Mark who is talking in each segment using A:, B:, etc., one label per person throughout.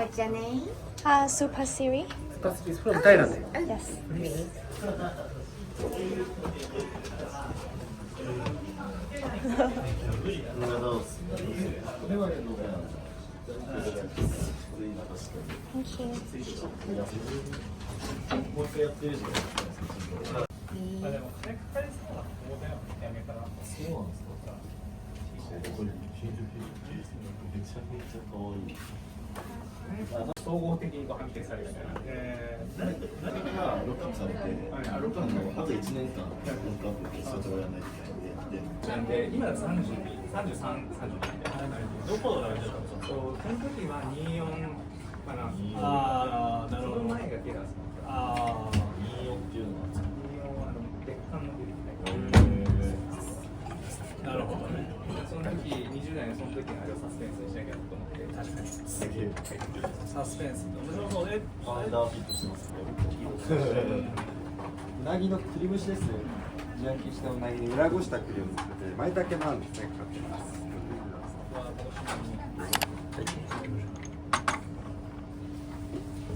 A: What's your name?
B: Super Siri.
C: It's from Thailand.
B: Yes. Thank you.
D: でも金かかりそうなとこだよね、やめたら。
E: そうなんですか。これめちゃめちゃ可愛い。
D: 総合的にこう判定されるみたいな。
E: 何がロックアップされて、あと1年間ロックアップそれとやらないといけないんで、
D: 今だと32、33、32みたいな。どこだろう。その時は24かな。ああ、なるほど。その前がテラス。ああ、
E: 24っていうのは
D: 別館の出てきた。なるほどね。その時20代のその時のあれをサスペンスにしなきゃと思って、確かに
E: すげえ
D: サスペンス面白そうで、
E: ファイダーフィットしてますね。
F: うなぎの栗蒸しです。地焼きしたうなぎに裏ごした栗を作って舞茸なんですね、かかってます。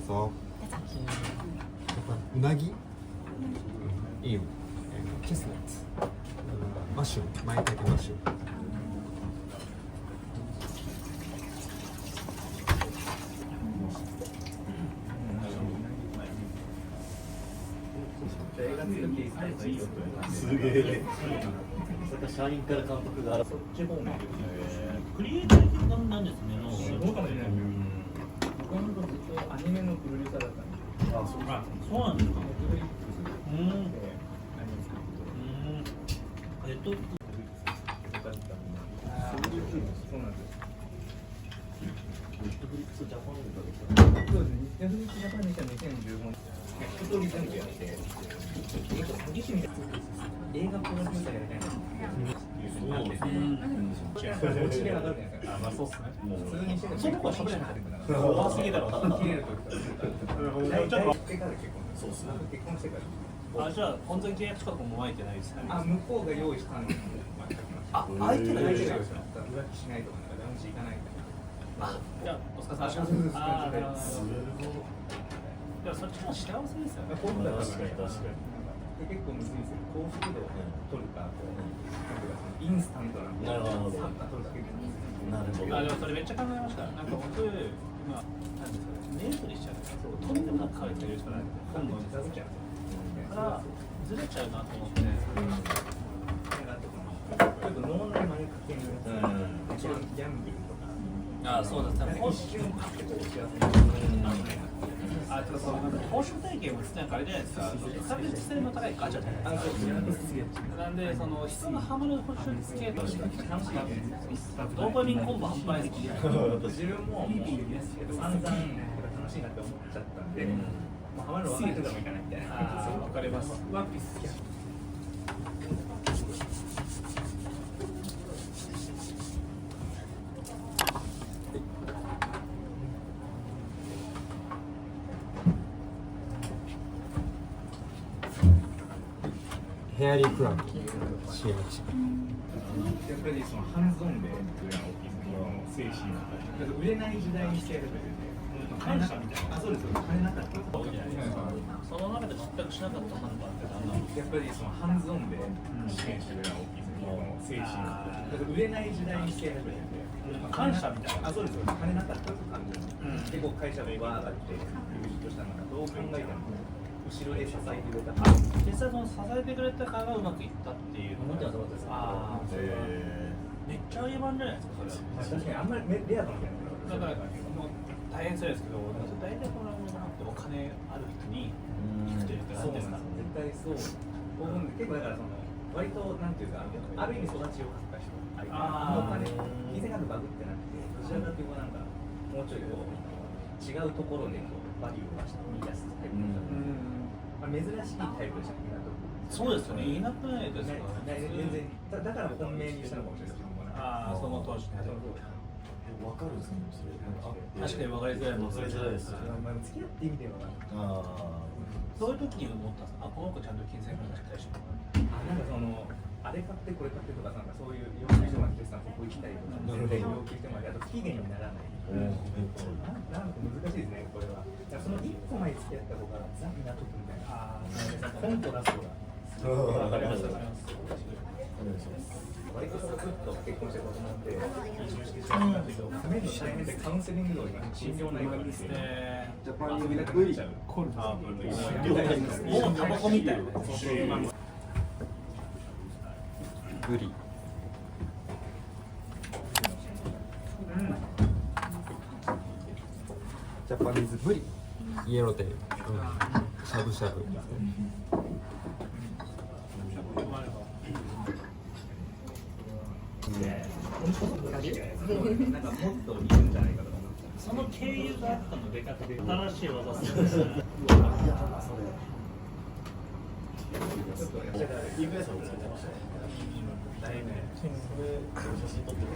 F: どうぞ。うなぎいいよ。チェスナッツ。マッシュル、舞茸マッシュル。
E: すげえ。それから社員から監督がそっち方面で
G: クリエイター的なんですね。
D: そうかもしれない。僕のずっとアニメのプロデューサーだったんで。
G: そうなんですか。
D: そうなんです。
E: ネットフリックスジャパンで
D: そうですね。ネットフリックスジャパンにした2015年。一通り全部やって、詐欺師みたいな映画プロデューサーやりたいな。そうですね。お家で上がるじゃないですか。そうっすね。普通にしててもその子は喋れなかったから。怖すぎだろ。切れるときと。大体結婚そうっすね。結婚してから。
G: じゃあ本当に契約とかも湧いてないですね。
D: 向こうが用意したんで。相手が用意したんですよ。浮気しないとか男子行かないとか。
G: じゃあお疲れ様でした。いやそっちも幸せですよね。
D: こういうのだったら
E: 確かに
D: 結構むずいですよ。高速度を取るか、インスタントな
E: なるほど
D: サッカー取るだけで
E: なるほど。
G: でもそれめっちゃ考えました。なんか僕今なんですかね、メートにしちゃうととにかく書いてる人なんで本能にさせちゃうからずれちゃうなと思って。
D: ちょっと脳内マネかけるギャンブルとか。
G: そうです。
D: 一瞬パッてこう幸せに。
G: 報酬体験はなんかあれじゃないですか。確実性の高いガチャじゃないですか。なんでその人がハマる報酬つけとして楽しいわけですよ。ドーパミンコンボ半端ないです。
D: 自分も散々楽しいなって思っちゃったんで、ハマるの分かってたもいかないみたいな。
G: わかります。
D: ワンピース好き。
F: ヘアリークラブ。CH。
D: やっぱりそのハンズオンで裏の精神が売れない時代にしてやるというね、感謝みたいな。そうですよ。金なかった。
G: その中で全くしなかった判断って何なんですか。
D: やっぱりそのハンズオンで支援してくれる大きい精神が売れない時代にしてやるというね、
G: 感謝みたいな。
D: そうですよ。金なかったと感じる。結構会社でバーがあって優秀としたのがどう考えても後ろで支えてくれた。
G: 実際その支えてくれたからうまくいったっていう。
D: もちろんそうです。
G: めっちゃ定番じゃないですかそれ。
D: 確かにあんまりレアかもしれない。
G: だからもう大変そうですけど、大体このお金ある人に行くというか、
D: そうですか。絶対そう。結構だからその割となんていうかある意味育ちよかった人。お金金銭額バグってなくて、どちらかというとなんかもうちょいこう違うところでこうバリューを出して見出すタイプだった。珍しいタイプでしたね。
G: そうですよね。いなくないですか。
D: 全然だから本命にしたのかもしれない。
G: その当時ね。
E: わかるんですかね、それ。
G: 確かに分かりづらいもん。
E: 分かりづらいです。
D: 付き合って意味では
G: そういう時に思ったんですか。この子ちゃんと金銭感出したりしてる。
D: なんかそのあれ買ってこれ買ってとかなんかそういう要求してもらってさ、ここ行きたいとか絶対要求してもらって、あと不機嫌にならない。なんか難しいですねこれは。だからその一個前付き合った子がザ港区みたいな。コントラストが。わかりました。割とずっと結婚して子供って移住してしまったんだけど、めっちゃ大変でカウンセリングとか診療ないからですね。ジャパニーズだけ見ちゃう。
G: もうタバコみたいな。
F: ブリ。ジャパニーズブリ。イエローテール。しゃぶしゃぶ。
D: なんかもっといるんじゃないかと思って。
G: その経由があったのでかくて新しい技する。
E: ちょっとインベースを使ってましたね。
D: だいぶ
E: 写真撮ってま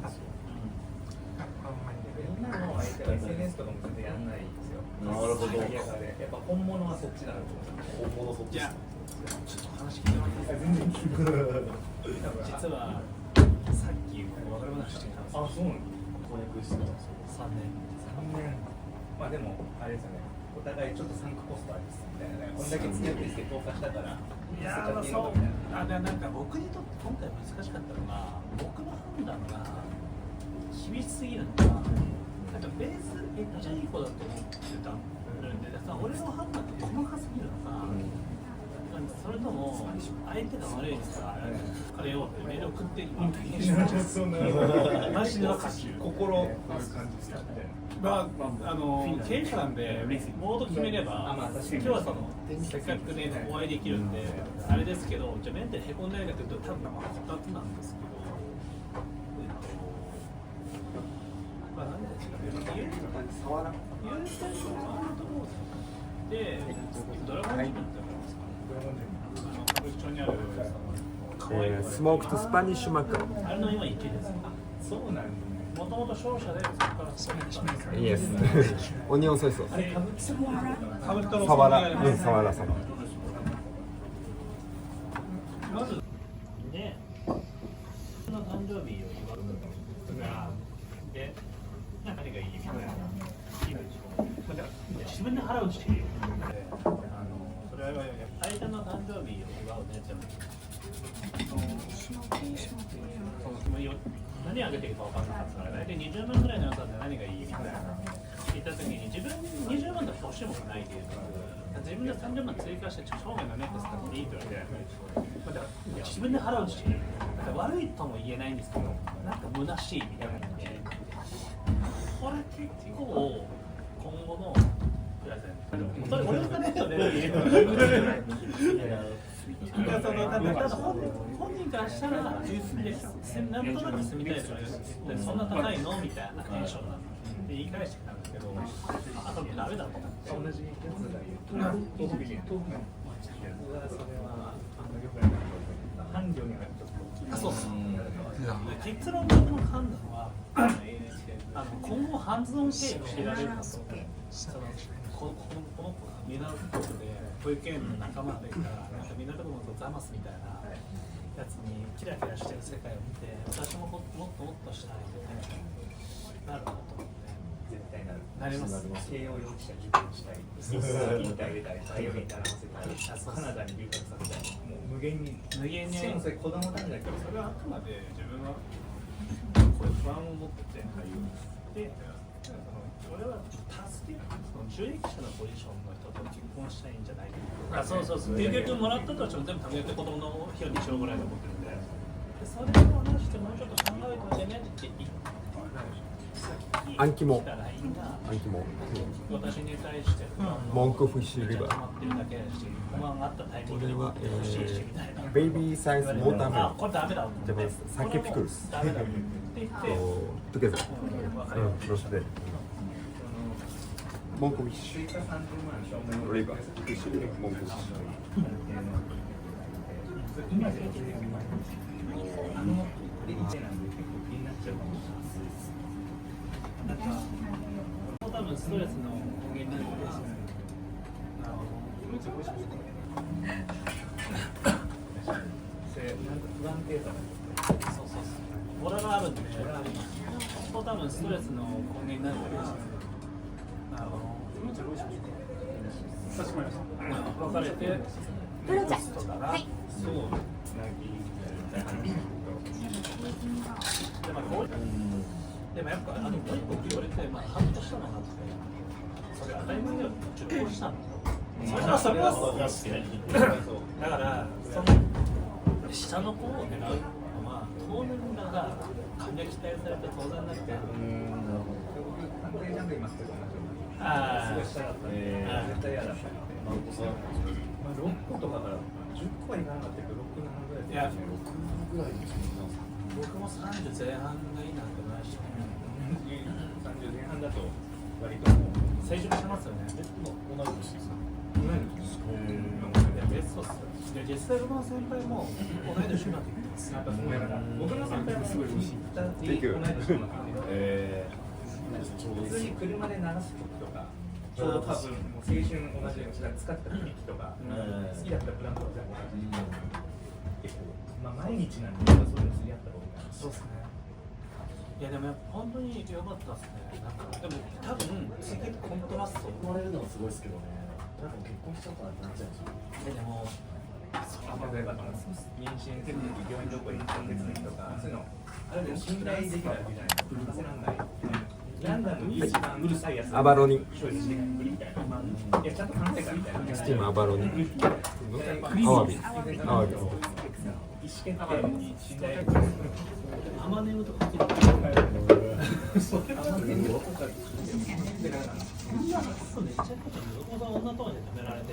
E: す。
D: みんなのSNS とかも全然やんないんですよ。
E: なるほど。
D: やっぱ本物はそっちだなと思って。
E: 本物そっち。
G: ちょっと話聞いてもらっていいですか。実はさっき分かりました。
D: あ、そうなんだ。
E: 婚約してたんですよ。
G: 3年。
D: まあでもあれですよね。お互いちょっとサンクコストありですみたいなね。こんだけ付き合ってきて10日したから
G: いやーそうなんか僕にとって今回難しかったのが僕の判断が厳しすぎるのか、なんかベースめっちゃいい子だと思ってたんでさ、俺の判断って細かすぎるのか、それとも相手が悪いですから彼をメール送って今マジで分かる
D: 心感じですかみたいな。
G: 経営者なんでモード決めれば今日はそのせっかくねお会いできるんであれですけど、じゃあメンタルへこんでないかというと多分2つなんですけど、まあ何ですかね、言うてるのかなと思うで、ドラゴンジムって歌舞伎町にある
F: スモークとスパニッシュマカロン。
G: あれの今1位です。
D: そうなんだね。
G: もともと商社でそこからスパニッシュマカロン。
F: イエス。オニオンソイソース。
D: あれ歌舞伎町
G: 歌舞伎町の
F: サワラ。うん、サワラサワラ。
G: まずね、その誕生日を祝うがで、何がいいみたいな。自分で払うし、それは相手の誕生日を祝うねじゃない。何あげていいか分からなかったから、大体20万ぐらいの予算で何がいいみたいな聞いたときに、自分20万で欲しいものないっていうか、自分で30万追加して、生涯のネックス買っていいって言われて、自分で払うし、悪いとも言えないんですけど、なんか虚しいみたいな感じで、これ結構、今後のプレゼント、それ俺の金だよね。ただ本人からしたら、なんとなく住みたいですよね。そんな高いのみたいなテンションなんで言い返してきたんですけど、あとダメだと思って。
D: 同じやつが言うと、それはよくない伴侶にはちょっと
G: そうです。結論の判断は今後ハンズオン経営をしていられるかと、この子が港区で保育園の仲間でいたら、港区のザマスみたいなやつにキラキラしてる世界を見て、私ももっとしたいみたいななるなと思って。
D: 絶対なる。
G: なります。
D: 慶応幼稚舎受験したい。インター入れたい。大学に習わせたい。カナダに留学させたい。もう無限に。
G: 無限に。
D: しかもそれ子供なんだけど、
G: それはあくまで自分はこういう不安を持ってで、俺は助ける、受益者のポジションの人と結婚したいんじゃないか。そう結局もらったとはちょっと全部食べて子供の費用にしようぐらいで思ってるんで、それを話してもうちょっと考えておいてねって言って。
F: 暗記も。
G: 暗記も。私に対して
F: モンクフィッシュリバー。
G: こ
F: れは、ベイビーサイズウォーターメロン。
G: これダメだ。
F: じゃあサケピクルス。
G: ダメだって言って。
F: トゥゲザー。ロスで。モンクフィッシュ。リバー。フィッシュリバー。モンクフィッシュ。
D: 今でリーチなんで結構気になっちゃうかもしれない。なんか多分ストレスの根源になるかもしれない。なるほど。不安定さが
G: そうそうそう。モラがあるんで、多分ストレスの根源になるわけですよ。かしこまりました。別れて、
B: プロチャ
G: とか
B: はい
G: そう。でもこうでもやっぱもう一個言われて、ハッとしたのがあって、それ当たり前だよ。10個したんだよ。それはだからその下の子を狙うのは当然だから感が期待されて当然だって。
D: 探偵ジャンルいますけど、
G: ああ、
D: すごい下だったんで、絶対嫌だったので、6個とかから10個はいかなかったけど、6、7ぐらいで。
G: いや、僕も30前半がいいなって思いましたね。
D: 30前半だと割ともう
G: 成熟してますよね。
E: 同い年ですか？
G: いやベストっすよ。で実際の先輩も同い年になってきてます。
D: なんかそのだから僕の先輩もすごい同い年の中で、普通に車で流す曲とか、ちょうど多分もう青春同じように使った響きとか、好きだったブランドとか結構毎日なんでそういうの釣り合った方が
G: そうですね。いやでもやっぱ本当に良かったですね。なんかでも多分次コントラスト。
E: 生まれるのもすごいですけどね。なんか結婚しちゃったらなっちゃうんですよ。
G: でも
D: 例えば妊娠手続き病院どこに行った手続きとかそういうのある程度信頼できないみたいな任せらんないランダムに一番うるさいやつ
F: アバロニ
D: 正直して無理みたいないやちゃんと考えたみたいな
F: スチームアバロニアワビアワビ
D: 意思決定に信頼
G: アマネムとかって
D: そうアマネムとか
G: めっちゃ僕も女友達で止められて。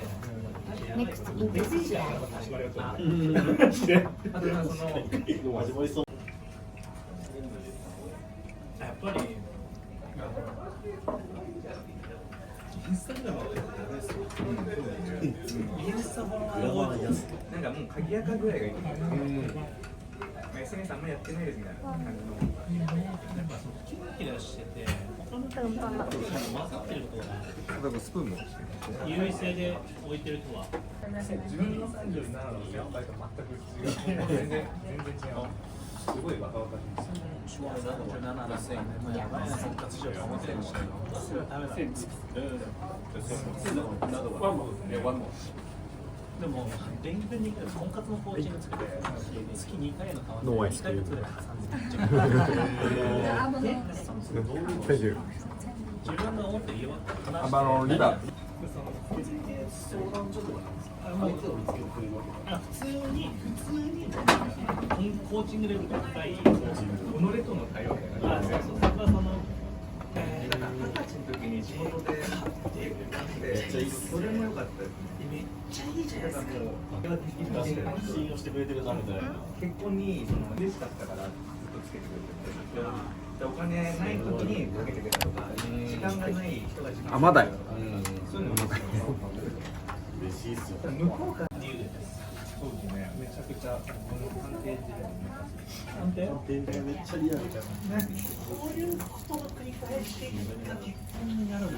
B: NEXT
D: 別にじゃあ始まるよとあとその
E: 始まりそう。
G: やっぱりインスタグラムはインスタフォロワーが多いと
D: なんかもう鍵垢ぐらいがいい。SNS あんまりやってないですみたいな感じの。
G: キラキラしてて他の
B: パンパン
G: 混ざってることが
F: 例えばスプーンも
G: 優位性で置いてる人は
D: 自分の37の先輩と全く違う。全然違う。すごい若々しい。
G: 昭和37のせいでやばいな生活上保てるしそれはダメだでも勉強に行く婚活のコーチングつけて月2回の顔
F: ノーアイ
G: 2
F: スクリーム
G: ヶ月ぐらい挟んで
F: Thank you
G: 自分の思って言えば
F: アバロリバ
E: 相談所とか相手を見つけてくれるわけだ。
G: 普通にコーチングレベルが高い
D: 己との対話みたいな。
G: そうそれはその
D: なんか20歳の時に地元で
E: めっちゃいいっす
D: それも良かったです。
G: めっちゃいいじゃないですか
D: もう
E: 信用してくれてるなみたいな。
D: 結婚にその嬉しかったからずっとつけてくれてる。でお金ない時にかけてくれたとか、時間がない人が時間
F: あまだよ
D: そういうのも
E: 嬉しいっすよ。
D: 向こうから
G: 理由です
D: そうですね、めちゃくちゃこの探偵時代に
G: なんで
E: めっちゃリアルじゃん。
G: こういうことが繰り返していった結婚になるのに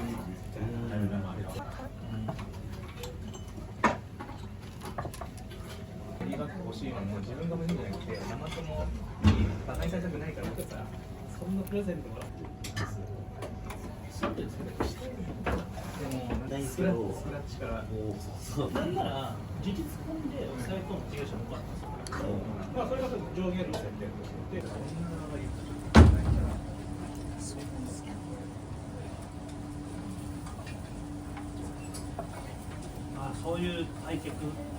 D: 理学欲しいのも自分が無理じゃなくてママ友に馬鹿にされたくないからってさ
G: そんなプレゼントもらってそうですね
D: でもスクラッチから
G: なんなら事実婚で抑え込むっていう人も多かったんですよまあそれが上限の設定として女が言ったそうなんですよまあそういう対局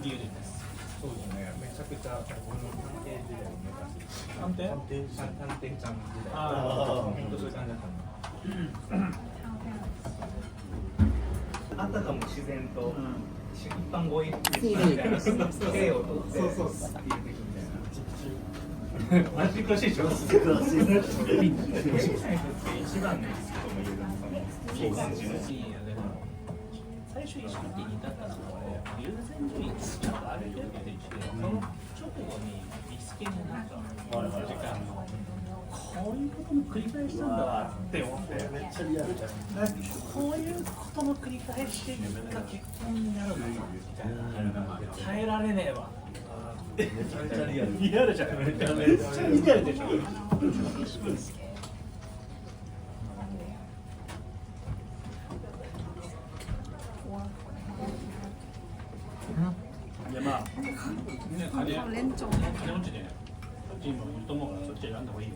G: 理由です
D: そうですね、めちゃくちゃ僕の探偵時代を目指して
G: 探偵
D: 探偵ちゃん時代
G: あ
D: 本当そういう感じだったのあたかも自然と、一般語彙みたいな手を取って言ってくみたいなマジ詳しいでしょ詳しい一番の人とも言える
G: 最初意識的に至ったのは優先順位ちゃんと上げてるって言ってその直後にリスケになった時間のこういうことの繰り返しなんだわって思って
E: めっちゃリアルじゃん。
G: こういうことの繰り返しが結婚になるのかみたいな耐えられねえわ
E: めちゃめちゃリアル。
G: リアルじゃん。めっちゃリアルでしょ。でまあ、ね、金持ちで、そっちにもいると思うから、そっち選んだ方がいいよ。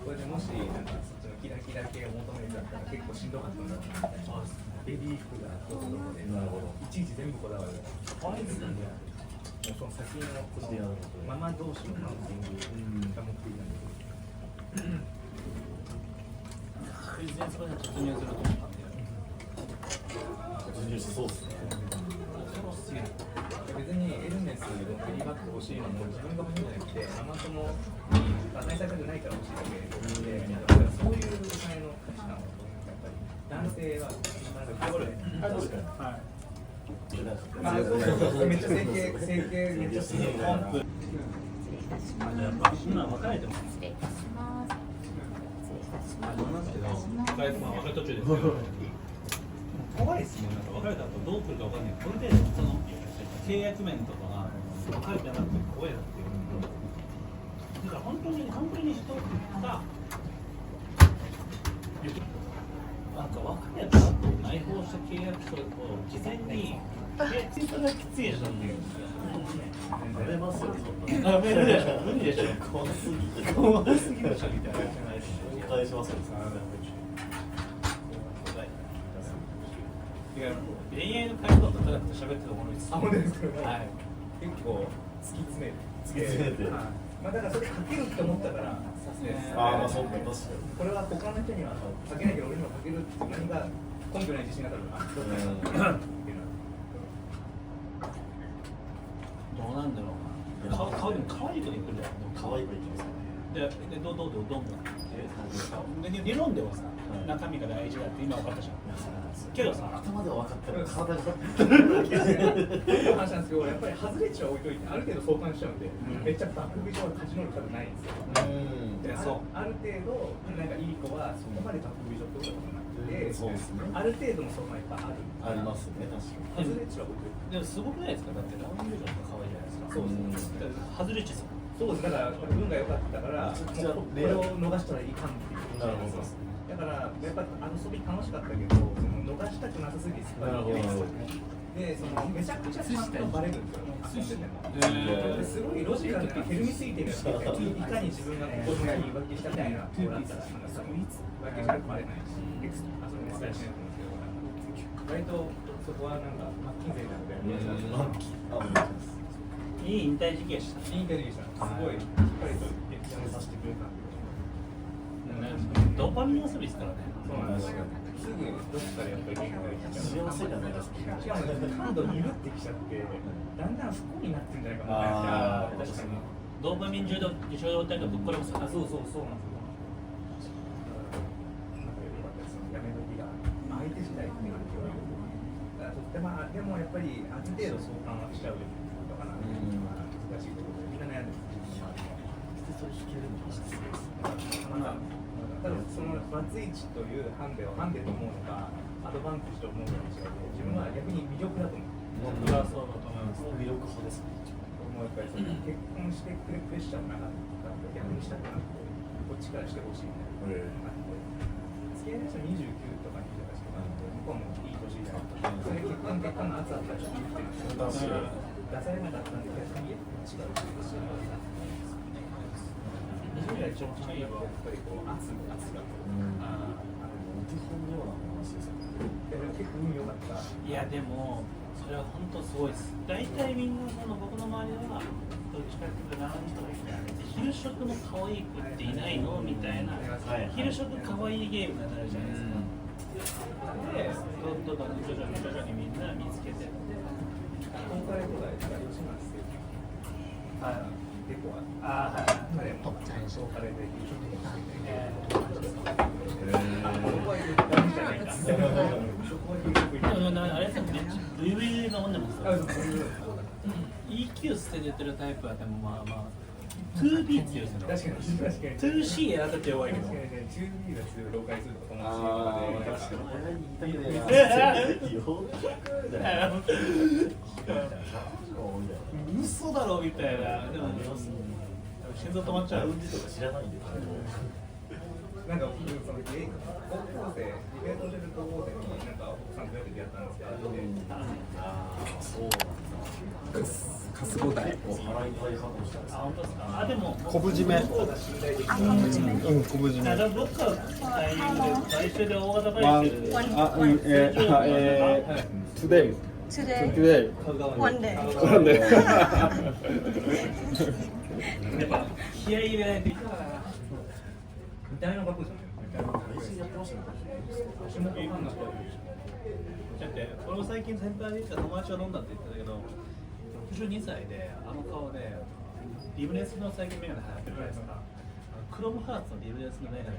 D: これでもしなんかそっちのキラキラ系を求めるんだったら結構しんどかったんだろうな。ベビー服がどうぞで、
E: なるほど。
D: いちいち全部こだわる。可愛いですね。もうその先のこのママ同士のマウンティングが目的なんですけど。
G: 全然そこに突入すると思ったんで。
E: 突入しそうですね。
D: 別にエルメスのベリーバッグ欲しいのも自分が欲しいんじゃなくて、ママ友に対策がないから欲しいだけで、だからそういうお金の価値観をやっぱり男性はめっちゃ整形めっちゃする。
G: ポンプ。やっぱ今分かれてます。
B: 失礼いたします。
G: 別れ途中ですけど。怖いですね。なんか別れた後どう来るか分かんない。これでその契約面とかが別れてなくて怖いなっていう。だから本当に人がなんか別れた後内包した契約書を事前にそれはきついでしょっていう。
E: 食べますよ。
G: 無理でしょ。無理でしょ。
E: 怖すぎて。
G: 怖すぎでしょみたいな。
E: お返しますよ。
G: 恋愛の回答とただ喋ってたものです。
D: 本当ですか。
G: はい。
D: 結構突き詰める。
E: 突き詰めて。
D: まあだからそれかけるって思ったからさすがです。
E: ああ、まあそうか、確かに。
D: これは他の人にはかけないけど俺にもかけるって何が根拠ない自信があるから。
G: どうなんだろうな。可愛い子でいくんだよ。
E: 可愛い子いきますね。
G: でどうも。理論ではさ、中身が大事だって今分かったじゃん。けどさ、
E: 頭では分かったら体が
D: 話なんですけど、やっぱり外れ値は置いといて、ある程度相関しちゃうんで、めっちゃバックビジョン勝ち乗る数ないんですよ。ある程度、なんかいい子はそこまでバックビジョンってことがなくて、
E: そうですね。
D: ある程度の相関やっぱある。
E: ありますね、確かに。
D: 外れ値は置いといて。
G: でもすごくないですか。だってラウンドビジョンと可愛いじゃないですか。
D: そうですね。
G: 外れ値さ。
D: そうです。だから運が良かったから、これを逃したらいかんっていう。
E: なるほど。
D: だからやっぱ遊び楽しかったけど、逃したくなさすぎてすっぱりで、そのめちゃくちゃちゃんとバレるんですよ。遊んでても。すごいロジカルなヘルミスイティが好きで、いかに自分がここに浮気したみたいな子だったら、なんかさ、浮気したらバレないし、遊びに伝えしないと思うんですけど、割とそこはなんかマッキンゼーなので、
G: いい引退時期でした。
D: いいテレビした。すごいしっかりとやめさせてくれたんで。
G: ドーパミン遊びですからね。
D: そうなんですよ。すぐどっかでやっぱり限界が来ちゃう。
E: 幸せじゃないですか。
D: しかも感度鈍ってきちゃって、だんだん不幸になってんじゃないかな。確かに。
G: ドーパミン中毒体がぶっこらす。
D: そうなんですよ。なんか良かったですよ。やめ時が相手次第っていうのは。でもやっぱりある程度相関はしちゃうのかな。難しいところでみんな悩んでる。
E: それ弾けるのか
D: まあ多分そのバツイチというハンデをハンデと思うのかアドバンテージと思うのか違うけど、自分は逆に魅力だと思う。
G: 僕はそうだと思います。
E: 魅力派ですね。
D: もうやっぱりその結婚してくれるプレッシャーもなかったら逆にしたくなくてこっちからしてほしいみたいな付き合いの人29とか28とか向こうもいい年じゃないとそれ結婚の圧あったらちょっと言ってるんですよ。出されなかったんで逆に違うし20代ちょうどいいわやっぱりこう圧が
E: お手本のような話ですよね。
D: 結構運良かった。
G: いやでもそれは本当すごいです。大体みんなその僕の周りはどっちかっていうと7人とか昼食の可愛い子っていないのみたいな、昼食可愛いゲームになるじゃないですか。でどんどん徐々にみんな見つけて。
D: 今回ぐらいが吉松っていう結構彼もそうカレーで優勝で
G: あれですね、ブイブイが女もさ、EQ 捨ててるタイプはでもまあ 2B 強いですね。
D: 確かに
G: 2C やらせて弱いけど。
D: 2B が強い老解するとかも
E: 確かに。
G: 嘘だろみたいな。でも心臓止まっちゃう。
E: 知らないんで。
D: なんか僕その高校生、ディベートしてる高校生になんか奥さんとやってやったんですけど、
E: そう
F: カスボダイ。
E: 払いたい派とした
G: あ、本当ですか。あ、でも
F: 昆布締め。
B: あ、昆布締め。
F: うん、昆布締め。
G: どっかタイミングで来週で大型バイク。
F: today.
B: Today. One day.
G: やっぱ気合い入れないといけないからな。
D: 見た目のかっこいいですよね。
G: 足元ファンの人だって俺も最近先輩で言った友達は飲んだって言ってたけど62歳であの顔でリブネスの最近メガネ流行ってるじゃないですかクロムハーツのリブネスのメガネ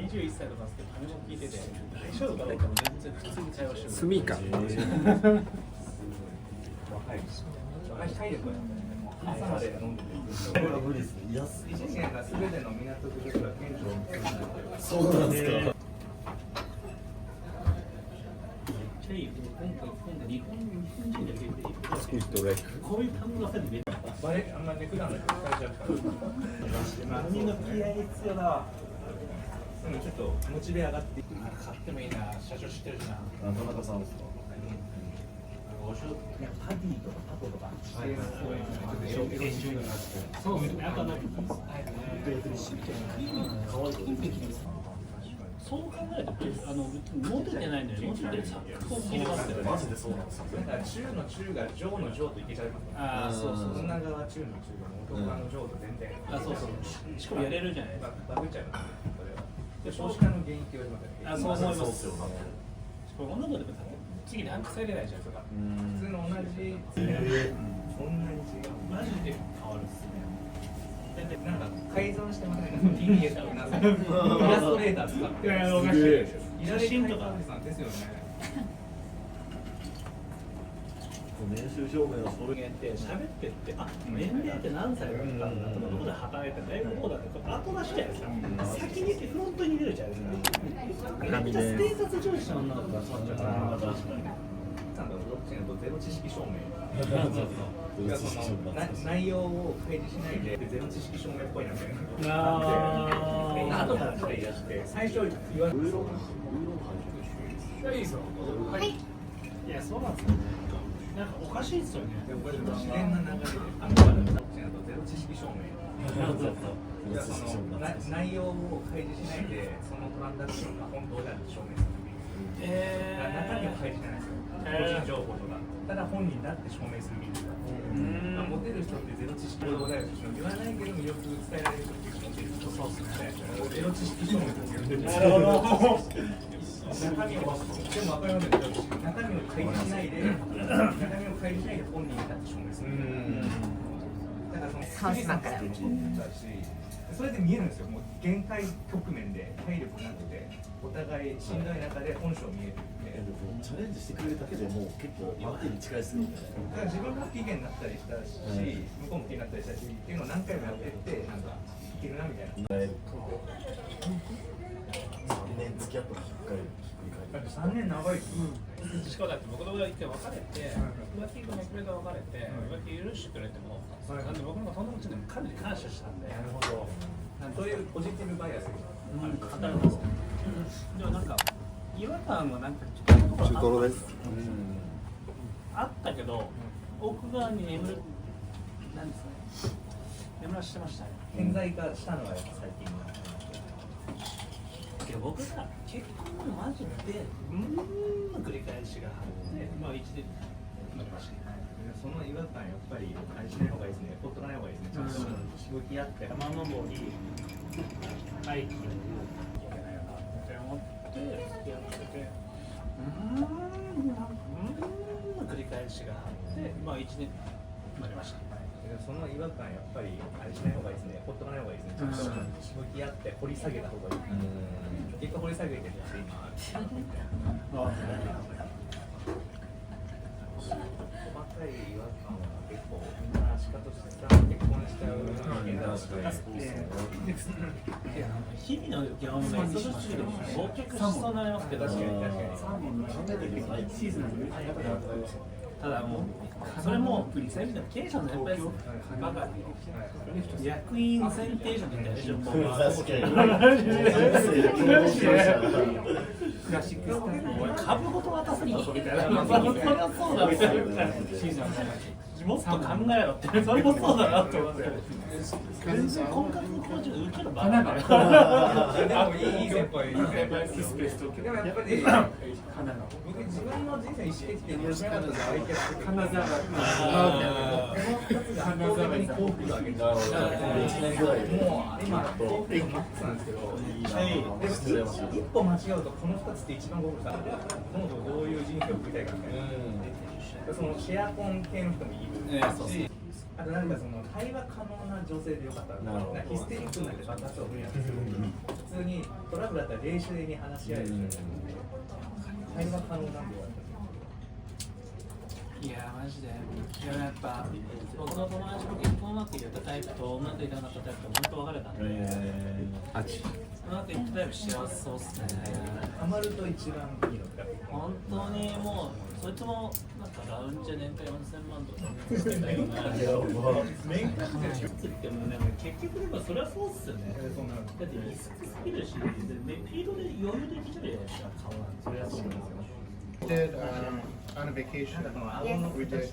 G: 21歳とかですけど金も聞いてて大丈夫かどうかも全然普通に会話してる
F: スミーカー。
D: 若い体力は朝まで飲んでて
E: これは無理ですね。安い。
D: 一年が全ての港区ですが県庁を結んで
E: そうなんですか。
G: めっちゃいい今回日本人で出ていいこういう単語が出て
D: バレあんまり普段だと使えちゃうから
G: みんな気合い必要だわ
D: でもちょっとモチベ上がって
G: 買ってもいいな社長知ってるしな
E: 田中さんですか。
G: パディとかタコとか
D: そう
G: ですねあとなんかそう考えるとモテてないんだよねモテてるサックスを切りますよね
E: マジでそうなんですよ。
D: だから中の中が上の上といけちゃいます
G: ああそうそう
D: 女側中の中が元側の上と全然
G: あそうそうしかもやれるじゃないですか
D: バグっちゃいますねそれはで少子化の原因って言われますよね
G: あそう思います
E: そうっすよ。
G: これ女の子でも次ランク下げれないじゃんとか
D: 普通の同じそんなに違う
G: マジで変わるっすね
D: なんか改ざんしてませんね。インゲとかなんかイラストレーター使って。
G: いやいやおかしい
D: イラストレーターさんですよね。
E: 年収証明の書類
G: 人間って喋ってってあ年齢って何歳だったんだとかどこで働いて大学こうだって後出しじゃないですか先に言ってフロントに出るじゃないですかめっちゃステータス重視の女の子がそうなっちゃうから確かに
D: なんだろうどっちかとゼロ知識証明。内容を開示しないでゼロ知識証明っぽいなみたいな。後からいらして最初言われる。いいですよ。
B: はい。
G: いやそうなんですよなんかおかしいですよね
D: これ自然な流れで後からどっちかとゼロ知識証明。内容を開示しないでそのトランザクションが本当である証明する。中身を開示しないですよ。個人情報とか。ただ本人だって証明する技術だ。モテる人ってゼロ知識でございます。言わないけど魅力伝えられる人ってモテる人。そうですね。ゼロ知識証明という。なるほど。中身をでも分かりますよ。中身を開示しないで本人だって証明する。だからその
B: ハウスマンから
D: それで見えるんですよ。もう限界局面で体力なくてお互いしんどい中で本性見える。
E: チャレンジしてくれるだけでもう結構今までに近いですよね。
D: だから自分が不機嫌になったりしたし、向こうも不機嫌になったりしたしっていうのを何回もやってってなんかいけるなみたいな。
E: 3年付き合ったらしっかり
D: だって3年長いですよ。
G: しかもだって僕の場合一回別れて浮気が僕が別れて浮気許してくれてもなんで僕の友達にもかなり感謝したんで
D: なるほど。そういうポジティブバイアスが
G: 働くんですよでもなんか違和感はなんかちょっと
F: 中トロです。
G: あったけど奥側に眠るなんですかね眠らしてましたね
D: 顕在化したのはやっぱ最近の。
G: 僕が結婚のマジで繰り返しがあってまあ一年なりました
D: その違和感やっぱりあれしない方がいいですね。ほっとかない方がいいですね。ちゃんと向き合って。
G: 山登りハイキングいけないよなって思って付き合ってて繰り返しがあってまあ1年なりました
D: その違和感やっぱりあれしない方がいいですね。ほっとかない方がいいですね。ちゃんと向き合って掘り下げた方がいい。結果掘り下げてるんです今。細かい違和感は結構みんな仕方としてさ結婚しちゃう人間だし
G: 日々の業務が忙しすぎて忘却しそうになりますけど、ただもうそれも最近の経営者のやっぱり役員選定所みたいな情報が
E: 確かに
G: クラシックスタイル株ごと渡すにみたいな、それはそうだみたいな、もっと考えろって、それもそうだなと思って、全然婚活の工場で受ける場合だから、いい先輩、スペース東京。でもやっぱり、僕自分の人生意思的に一番だった相手って金沢に幸福度上げて、もう今、幸福度マックスなんですけど、一歩間違うと、この2つって一番幸福だから、どういう人生を送りたいかみたいな。そのシェアコン系の人もいるし、あとなんかその対話可能な女性でよかったら、ヒステリックになって爆発は無理なんですけど、普通にトラブルだったら冷静に話し合える人で、対話可能なんでよかった。いやマジで、いややっぱ僕の友達も結婚うまくいったタイプとうまくいかなかったタイプと本当分かれたんで、うまくいったタイプ幸せそうっすね。ハマると一番いいのか。本当にもうそいつもなんかラウンジで年間4000万とかしてんだよね。年間で10つってもね、結局でもそれはそうっすよね。だってリスクスキルし、でフィードで余裕できちゃうじゃないですか、顔なんて。それはそうなんですよ。
A: did on a vacation. We did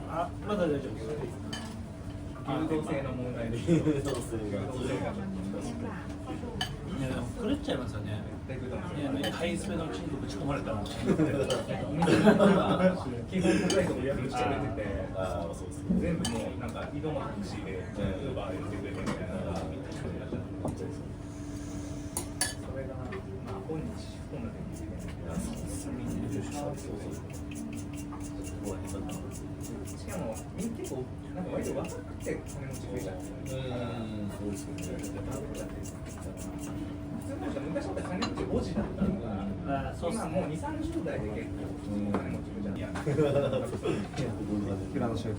G: あ、まだ大丈夫です。流動性の問題で。いやでも狂っちゃいますよね。いやハイスペのうちにぶち込まれたら。基本高いところやるしてくれてて、全部もうなんか移動もタクシーでウーバーで言ってくれてみたいな。それがまあ本日本の時にしかも結構なんか割と若くて金持ち増えちゃって。そうですよね。昔だったら金持ち5時だったのが、今もう2、30代で結構金持ち増えちゃって。
F: 平野翔平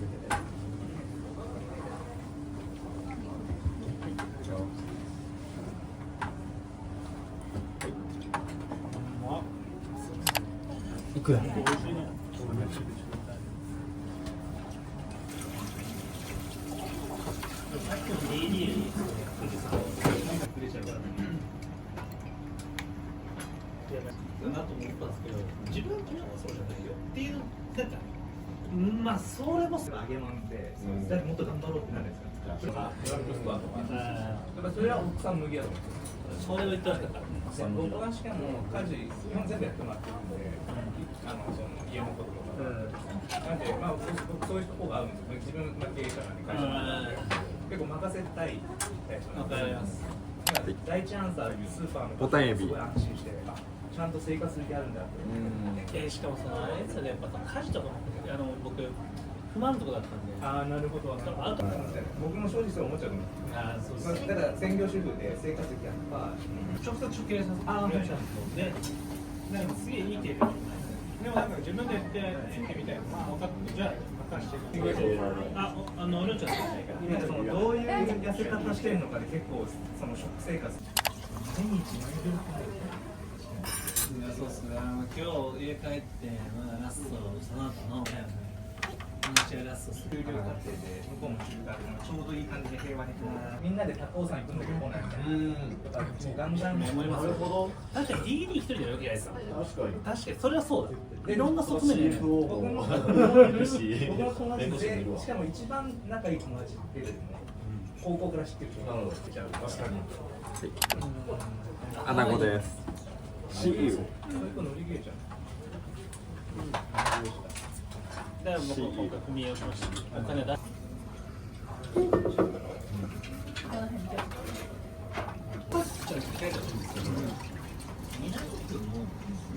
F: いくら
G: なと思ったんですけど、自分はそうじゃないよっていう、なんか、まあ、それもあげまんで、だってもっと頑張ろうってなるんですか、ドラッグストアとか、それは奥さん向きだと思って、それを言ってほしかった。僕はしかも家事、基本全部やってもらってるんで、その家のこととか、なんで、まあ、そういうところがあるんですよ、自分が経営者なんで、会社なんで、結構任せたいタイプなんで。わかります。第一アンサー、スーパーの方すごい安心して、ちゃんと生活する気あるんだって。しかもそのあれですよね、やっぱ家事とかも僕不満足だったんで。ああなるほど。僕も正直そう思っちゃうと思う。ああそうです。だから専業主婦で生活費やっぱ直接出経させてもらったんですで、なんかすげえいい経験。でもなんか自分でやってみたいな。まあ分かってじゃあ任せて。りょうちゃんなんかそのどういう痩せ方してるのかで結構その食生活。毎日毎秒そうっすね、今日家帰って、まだラスト、その後のラストする。有料家庭で、向こうも中華で、ちょうどいい感じで平和にみんなで高尾山行くの結構ないみたいな。もうガンガン思います。なるほど。確かに DD 一人でやるわけじゃないですか。確かに、それはそうだ。いろんな側面で。僕の友達で、しかも一番仲いい友達っていうよりも、高校から知ってる人がいちゃう。確かに。
F: アナゴです。CEO。そういう
G: 子乗り切れちゃう。だから僕は今回組み合わせました。お金出す。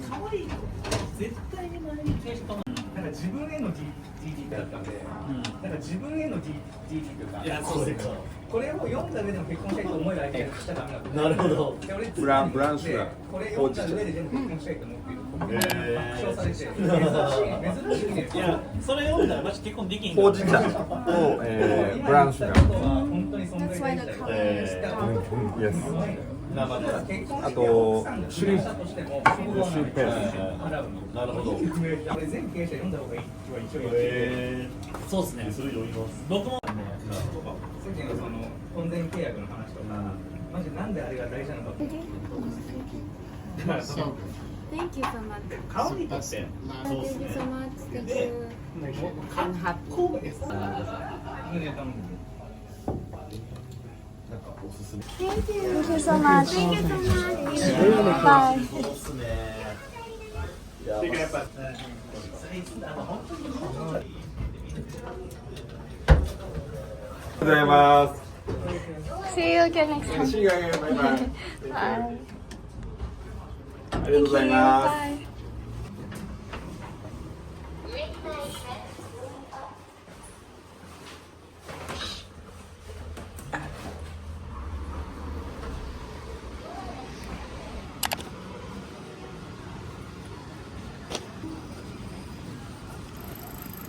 G: 可愛い子絶対に周りに対してなんか自分への
D: DD だったんで、なんか自分への DD というか、
G: いやそうですよ
D: これを読んだ上でも結婚したいと思える相手がしちゃダメなんで。
E: なるほど。
D: で俺
E: ブランシュが
D: これ読んだ上で全部結婚したいと思っている。爆笑されて珍しいね。
G: いやそれ読んだらマジ結婚できん
F: ほうじ茶と、ブラウンシュガー。
D: 本当に存在大事だよ。
F: あと
D: シュリンしたとしても、
F: シュリンペース。
E: なるほど。
D: これ全経営者読んだ方がいいは一応言って
G: そうですね
E: それ読みます。
G: 僕も
D: 世間のその婚前契約の話とか、マジなんであれが大事なのか。
A: So good.
C: Thank you so much.
G: 可愛いって
C: Thank you so much. Thank you. I'm happy.
E: なんかおすすめ。
C: Thank you so much. Thank you so much. Bye.
E: おすすめ。いや、
D: やっぱ
F: ございます。
C: See you again next time.
F: See you again. Bye bye.
C: Bye.
F: ありがとうございます。
C: Bye.